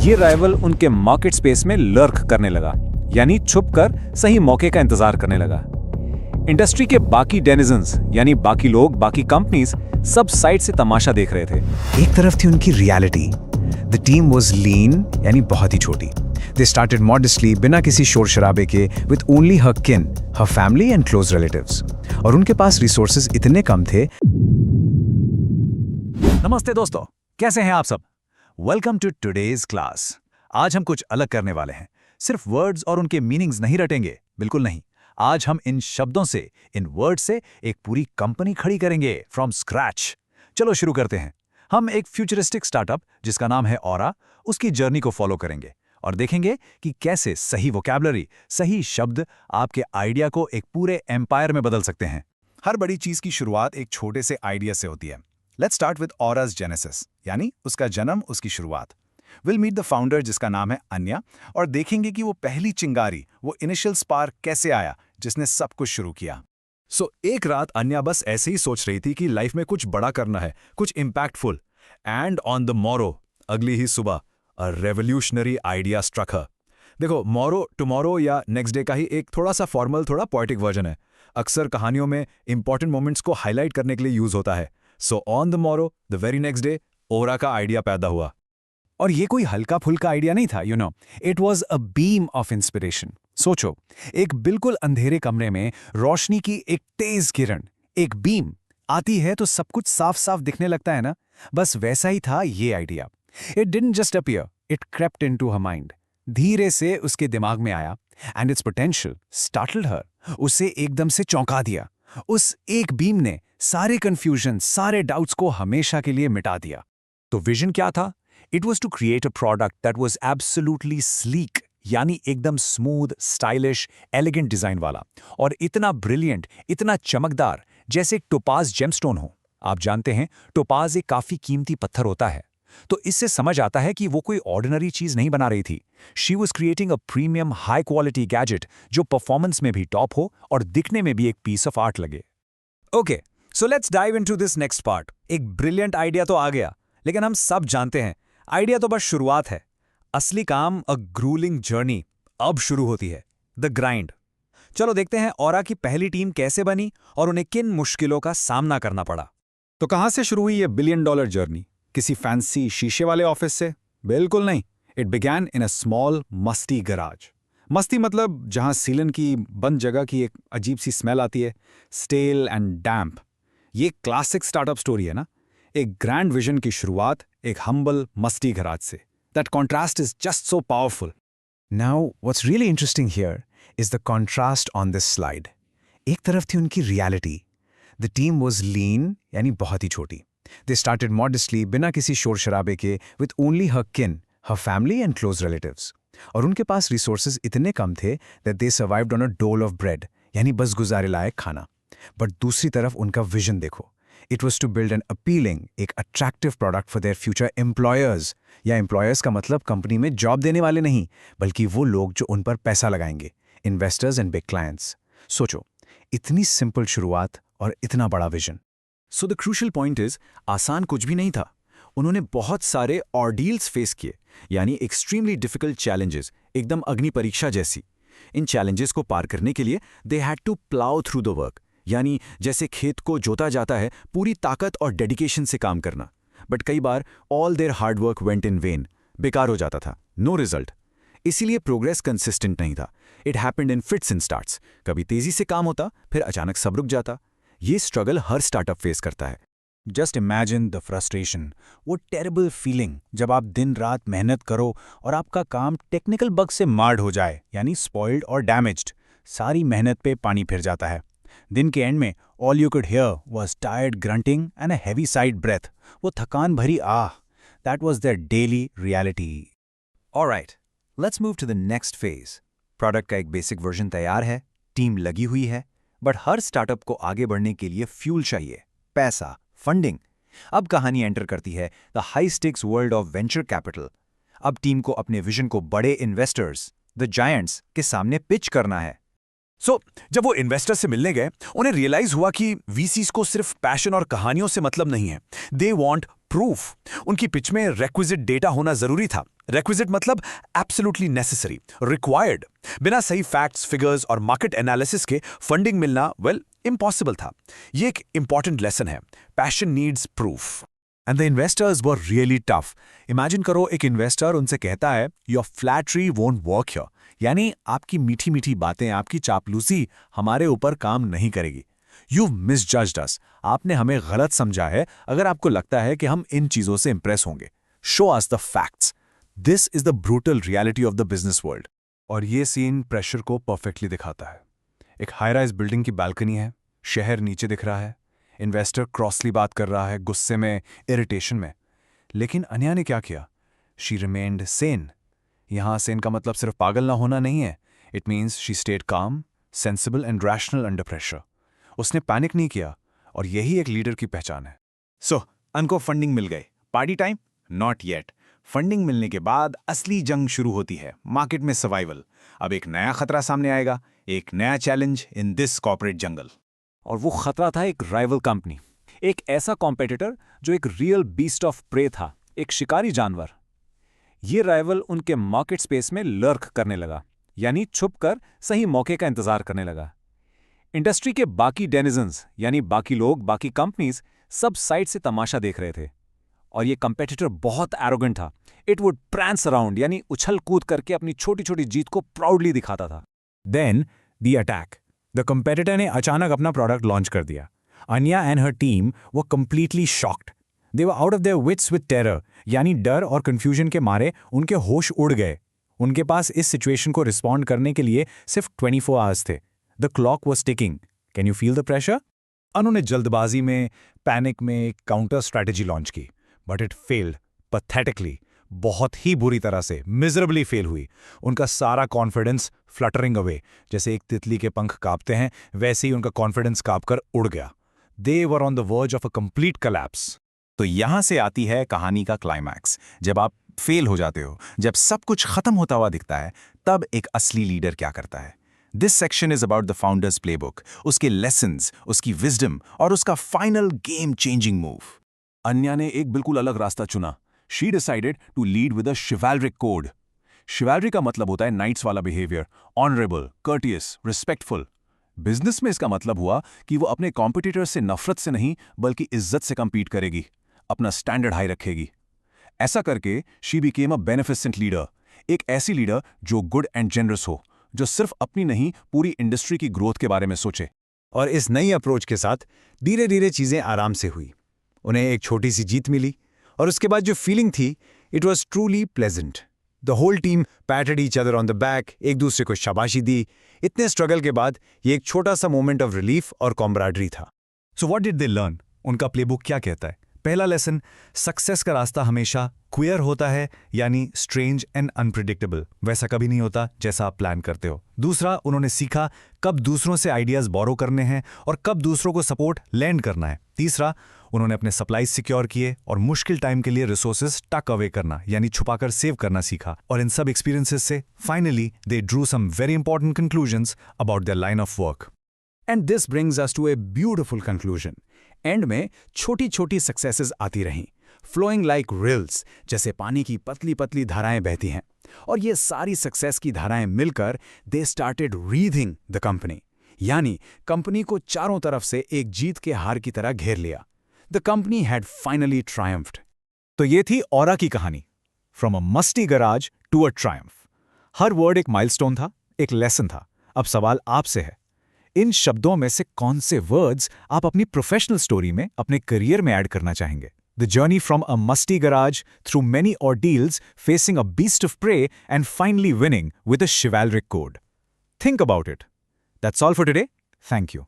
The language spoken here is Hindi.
ये राइवल उनके मार्केट स्पेस में लर्क करने लगा, यानी छुपकर सही मौके का इंतजार करने लगा। इंडस्ट्री के बाकी डेनिजन्स यानी बाकी लोग, बाकी कंपनीज सब साइड से तमाशा देख रहे थे। एक तरफ थी उनकी रियलिटी, द टीम वाज लीन यानी बहुत ही छोटी। दे स्टार्टेड मॉडेस्टली, बिना किसी शोर शराबे के, विद ओनली हर किन, हर फैमिली एंड क्लोज रिलेटिव्स। और उनके पास रिसोर्सेज इतने कम थे। नमस्ते दोस्तों, कैसे हैं आप सब? Welcome to today's class. आज हम कुछ अलग करने वाले हैं। सिर्फ वर्ड्स और उनके मीनिंग्स नहीं रटेंगे, बिल्कुल नहीं। आज हम इन शब्दों से, इन वर्ड्स से एक पूरी कंपनी खड़ी करेंगे फ्रॉम स्क्रैच। चलो शुरू करते हैं। हम एक फ्यूचरिस्टिक स्टार्टअप जिसका नाम है ऑरा, उसकी जर्नी को फॉलो करेंगे और देखेंगे कि कैसे सही वोकैबुलरी, सही शब्द आपके आइडिया को एक पूरे एम्पायर में बदल सकते हैं। हर बड़ी चीज की शुरुआत एक छोटे से आइडिया से होती है। लेट्स स्टार्ट विद ऑरा's जेनेसिस, यानी उसका जन्म, उसकी शुरुआत। विल मीट द फाउंडर जिसका नाम है अन्या, और देखेंगे कि वो पहली चिंगारी, वो इनिशियल स्पार्क कैसे आया जिसने सब कुछ शुरू किया। एक रात अन्या बस ऐसे ही सोच रही थी कि लाइफ में कुछ बड़ा करना है, कुछ impactful. And on the Morrow, अगली ही सुबह, अ रेवोल्यूशनरी आइडिया स्ट्रक हर। देखो, मॉरो, टुमारो या नेक्स्ट डे का ही एक थोड़ा सा फॉर्मल, थोड़ा पोएटिक वर्जन है। अक्सर कहानियों में इंपॉर्टेंट मोमेंट्स को हाईलाइट करने के लिए यूज होता है। So on the morrow, the very next day, ओरा का आइडिया पैदा हुआ। और ये कोई हल्का फुल्का आइडिया नहीं था, it was a beam of inspiration. सोचो, एक बिल्कुल अंधेरे कमरे में रोशनी की एक तेज किरण, एक बीम आती है तो सब कुछ साफ साफ दिखने लगता है ना। बस वैसा ही था ये idea. It didn't just appear, it crept into her mind. धीरे से उसके दिमाग में आया एंड इट्स पोटेंशियल स्टार्टल्ड हर। उसे एकदम से चौंका दिया। उस एक बीम ने सारे कंफ्यूजन, सारे डाउट्स को हमेशा के लिए मिटा दिया। तो विजन क्या था? It was to create a product that was absolutely sleek, यानी एकदम स्मूथ, स्टाइलिश, एलिगेंट डिजाइन वाला, और इतना ब्रिलियंट, इतना चमकदार, जैसे टोपाज जेमस्टोन हो। आप जानते हैं, टोपाज एक काफी कीमती पत्थर होता है। तो इससे समझ आता है कि वो कोई ऑर्डिनरी चीज नहीं बना रही थी। She was creating a premium high quality gadget जो परफॉर्मेंस में भी टॉप हो और दिखने में भी एक पीस ऑफ आर्ट लगे। Okay, so let's dive into this next part. एक ब्रिलियंट आइडिया तो आ गया, लेकिन हम सब जानते हैं आइडिया तो बस शुरुआत है। असली काम, अ ग्रूलिंग जर्नी, अब शुरू होती है, द ग्राइंड। चलो देखते हैं ऑरा की पहली टीम कैसे बनी और उन्हें किन मुश्किलों का सामना करना पड़ा। तो कहां से शुरू हुई ये $1 बिलियन जर्नी? किसी फैंसी शीशे वाले ऑफिस से? बिल्कुल नहीं। It began in a small musty garage. मस्ती मतलब जहां सीलन की बंद जगह की एक अजीब सी स्मेल आती है, स्टेल एंड डैम्प। ये क्लासिक स्टार्टअप स्टोरी है ना। एक ग्रैंड विजन की शुरुआत एक हम्बल मस्टी गराज से। That contrast is just so powerful. Now, what's really interesting here is the contrast on this slide. एक तरफ थी उनकी reality, the team was lean यानी बहुत ही छोटी। They started modestly, बिना किसी शोर शराबे के, with only her kin, her family and close relatives. और उनके पास रिसोर्सेज इतने कम थे that they survived on a dole of bread, यानी बस गुजारे लायक खाना। बट दूसरी तरफ उनका विजन देखो। It was to build an appealing, एक attractive product for their future employers. या employers का मतलब कंपनी में जॉब देने वाले नहीं, बल्कि वो लोग जो उन पर पैसा लगाएंगे, इन्वेस्टर्स एंड बिग क्लाइंट्स। सोचो, इतनी सिंपल शुरुआत और इतना बड़ा vision. So the crucial point is, आसान कुछ भी नहीं था। उन्होंने बहुत सारे ऑर्डील्स फेस किए, यानी एक्सट्रीमली डिफिकल्ट चैलेंजेस, एकदम अग्नि परीक्षा जैसी। इन चैलेंजेस को पार करने के लिए they had to plough through the work, यानी जैसे खेत को जोता जाता है, पूरी ताकत और डेडिकेशन से काम करना। बट कई बार all their hard work went in vain, बेकार हो जाता था, नो रिजल्ट। इसीलिए प्रोग्रेस कंसिस्टेंट नहीं था। It happened in fits and starts. कभी तेजी से काम होता, फिर अचानक सब रुक जाता। ये स्ट्रगल हर स्टार्टअप फेस करता है। जस्ट इमेजिन द फ्रस्ट्रेशन, वो टेरेबल फीलिंग जब आप दिन रात मेहनत करो और आपका काम टेक्निकल बग से मार्ड हो जाए, यानी स्पॉइल्ड और डैमेज्ड। सारी मेहनत पे पानी फिर जाता है। दिन के एंड में all you could hear was tired grunting and a heavy sighed breath. वो थकान भरी आह, that was their daily reality. Alright, let's move to the next phase. Product का एक बेसिक वर्जन तैयार है, टीम लगी हुई है, बट हर स्टार्टअप को आगे बढ़ने के लिए फ्यूल चाहिए, पैसा, फंडिंग। अब कहानी एंटर करती है the high sticks world of venture capital. अब टीम को अपने विजन को बड़े इन्वेस्टर्स, द जायंट्स, के सामने पिच करना है। जब वो इन्वेस्टर से मिलने गए, उन्हें रियलाइज हुआ कि वीसीज को सिर्फ पैशन और कहानियों से मतलब नहीं है। They want proof. उनकी पिच में requisite डेटा होना जरूरी था। requisite मतलब absolutely necessary, required। बिना सही फैक्ट्स, फिगर्स और मार्केट एनालिसिस के फंडिंग मिलना इम्पॉसिबल था। ये एक इंपॉर्टेंट लेसन है। Passion needs proof. And the investors were really tough. Imagine करो एक इन्वेस्टर उनसे कहता है your flattery won't work here, यानी आपकी मीठी मीठी बातें, आपकी चापलूसी हमारे ऊपर काम नहीं करेगी। यू मिसजज्ड अस, आपने हमें गलत समझा है अगर आपको लगता है कि हम इन चीजों से इंप्रेस होंगे। Show us the facts. This is the brutal reality of the business world. और ये सीन प्रेशर को परफेक्टली दिखाता है। एक हाई राइज बिल्डिंग की बालकनी है, शहर नीचे दिख रहा है, इन्वेस्टर क्रॉसली बात कर रहा है, गुस्से में, इरिटेशन में। लेकिन अनया ने क्या किया? She remained Sen. यहां सेन का मतलब सिर्फ पागल ना होना नहीं है। इट मीन्स शी स्टेड काम, sensible and rational under pressure. उसने पैनिक नहीं किया, और यही एक लीडर की पहचान है। सो अनको फंडिंग मिल गए। Party time? Not yet. Funding मिलने के बाद असली जंग शुरू होती है, मार्केट में सर्वाइवल। अब एक नया खतरा सामने आएगा, एक नया चैलेंज इन दिस कॉर्पोरेट जंगल। और वो खतरा था एक राइवल कंपनी, एक ऐसा कॉम्पिटिटर जो एक रियल बीस्ट ऑफ प्रे था, एक शिकारी जानवर। ये राइवल उनके मार्केट स्पेस में लर्क करने लगा, यानी छुपकर सही मौके का इंतजार करने लगा। इंडस्ट्री के बाकी डेनिजन्स, यानी बाकी लोग, बाकी कंपनीज, सब साइड से तमाशा देख रहे थे। और ये कंपेटिटर बहुत एरोगेंट था। इट वुड प्रैंस अराउंड, यानी उछल कूद करके अपनी छोटी छोटी जीत को प्राउडली दिखाता था। Then the attack. The competitor ने अचानक अपना प्रोडक्ट लॉन्च कर दिया। Anya and her team were completely shocked. They were out of their wits with terror, यानी डर और कंफ्यूजन के मारे उनके होश उड़ गए। उनके पास इस सिचुएशन को रिस्पॉन्ड करने के लिए सिर्फ 24 आवर्स थे। The clock was ticking. Can you feel the pressure? उन्होंने जल्दबाजी में, पैनिक में एक काउंटर स्ट्रैटेजी लॉन्च की, बट इट फेल्ड पैथेटिकली। बहुत ही बुरी तरह से, मिजरेबली फेल हुई। उनका सारा कॉन्फिडेंस फ्लटरिंग अवे, जैसे एक तितली के पंख कांपते हैं, वैसे ही उनका कॉन्फिडेंस कांपकर उड़ गया। They were on the verge of a complete collapse. तो यहां से आती है कहानी का क्लाइमैक्स। जब आप फेल हो जाते हो, जब सब कुछ खत्म होता हुआ दिखता है, तब एक असली लीडर क्या करता है। This section is about the founder's playbook, उसके लेसन्स, उसकी विजडम और उसका final game changing move. Anya ने एक बिल्कुल अलग रास्ता चुना। She decided to lead with a chivalric code. Chivalry का मतलब होता है नाइट्स वाला behaviour, honourable, courteous, respectful. Business में इसका मतलब हुआ कि वो अपने कॉम्पिटिटर से नफरत से नहीं, बल्कि इज्जत से compete करेगी, अपना स्टैंडर्ड हाई रखेगी। ऐसा करके she became a beneficent leader, एक ऐसी लीडर जो गुड एंड जेनरस हो, जो सिर्फ अपनी नहीं, पूरी इंडस्ट्री की ग्रोथ के बारे में सोचे। और इस नई अप्रोच के साथ धीरे धीरे चीजें आराम से हुई। उन्हें एक छोटी सी जीत मिली, और उसके बाद जो फीलिंग थी, it was truly pleasant. The whole team patted each other on the back, एक दूसरे को शाबाशी दी। इतने स्ट्रगल के बाद ये एक छोटा सा मोमेंट ऑफ रिलीफ और कॉम्ब्राडरी था। So what did they learn? उनका प्लेबुक क्या कहता है? पहला लेसन, सक्सेस का रास्ता हमेशा क्वियर होता है, यानी स्ट्रेंज एंड अनप्रिडिक्टेबल। वैसा कभी नहीं होता जैसा आप प्लान करते हो। दूसरा, उन्होंने सीखा कब दूसरों से आइडियाज बोरो करने हैं और कब दूसरों को सपोर्ट लैंड करना है। तीसरा, उन्होंने अपने सप्लाईज सिक्योर किए और मुश्किल टाइम के लिए रिसोर्सेज टक अवे करना, यानी छुपाकर सेव करना सीखा। और इन सब एक्सपीरियंसेस से finally they drew some very important conclusions about their line of work. And this brings us to a beautiful conclusion. End में छोटी छोटी सक्सेसेस आती रहीं, फ्लोइंग लाइक रिल्स, जैसे पानी की पतली पतली धाराएं बहती हैं। और ये सारी सक्सेस की धाराएं मिलकर they started rethinking the company, यानी कंपनी को चारों तरफ से एक जीत के हार की तरह घेर लिया। The company had finally triumphed. तो ये थी ऑरा की कहानी, from a musty garage to a triumph. हर वर्ड एक माइलस्टोन था, एक लेसन था। अब सवाल आपसे है, इन शब्दों में से कौन से वर्ड्स आप अपनी प्रोफेशनल स्टोरी में, अपने करियर में ऐड करना चाहेंगे? The journey from a musty garage through many ordeals, facing a beast of prey and finally winning with a chivalric code. Think about it. That's all for today. Thank you.